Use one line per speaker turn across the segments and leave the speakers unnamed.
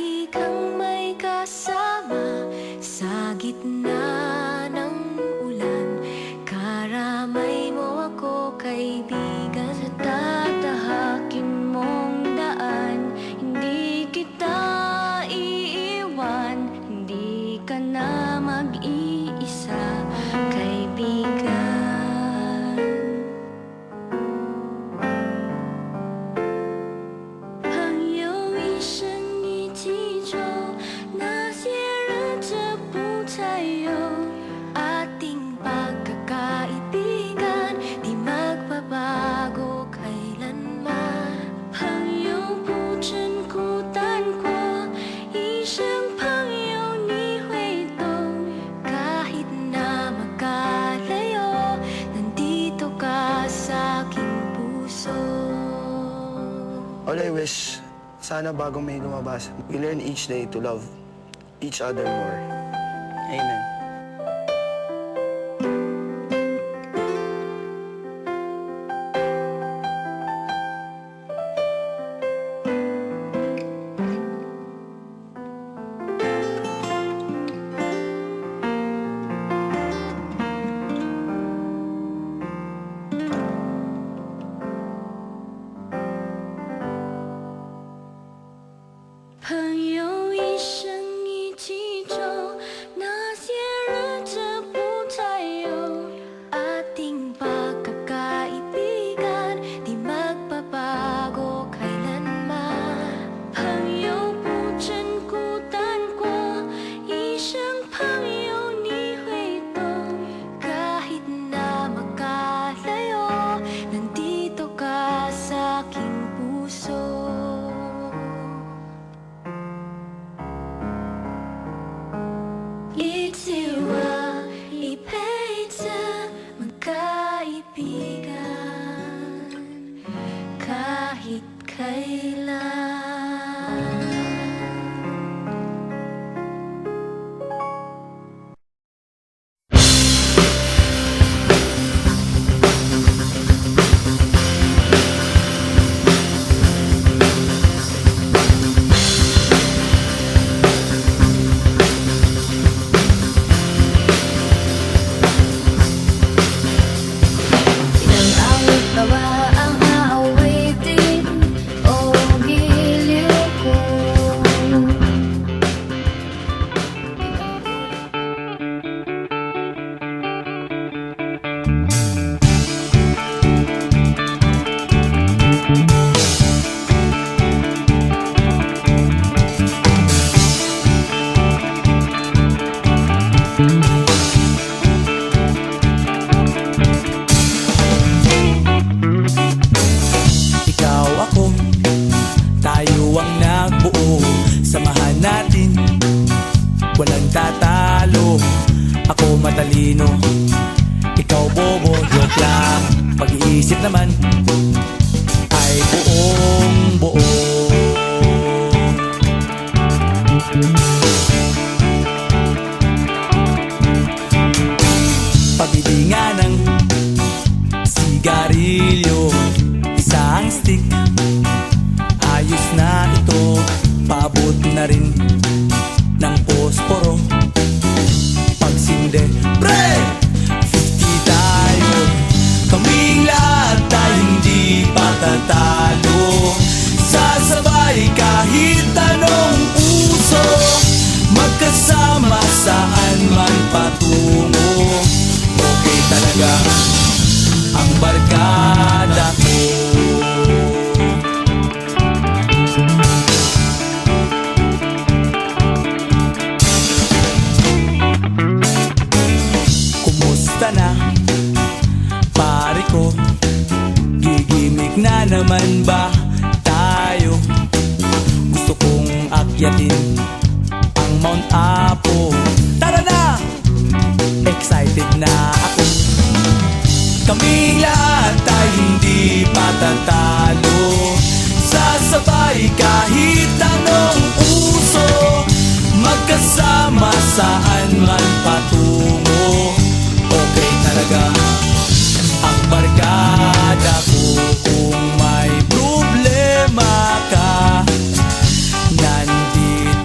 lagi kang may kasama sa gitna ng ulan. Karamay mo ako, kaibigan, sa tatahakin mong daan. Hindi kita iiwan, hindi ka na mag-iisa, kaibigan.
All I wish, sana bago may lumabas, we learn each day to love each other more. Amen.
Kahit kailan.
Samahan natin, walang tatalo. Ako matalino, ikaw bobo, joke lang. Pag-iisip naman ay buong buo. Pabili nga ng sigarilyo, isang stick, ayos na ito. Paabot na rin ng posporo. Pagsinde, pre! 50 tayo, kaming lahat tayo hindi patatalo. Sasabay kahit anong uso, magkasama saan man patungo. Okay talaga ang barkada ko. Na pare ko, gigimik na naman ba tayo? Gusto kong akyatin ang Mount Apo. Tara na! Excited na ako. Kaming lahat tayo hindi patatalo. Sasabay kahit anong uso, magkasama saan man patungo. Okay talaga ang barkada ko. Kung may problema ka, nandito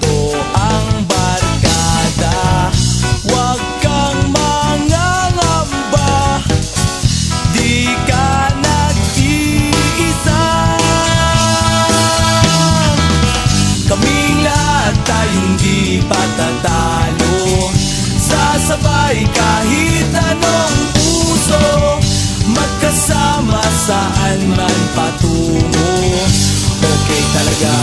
tayong di patatalo. Sasabay kahit anong puso, magkasama saan man patungo. Okay talaga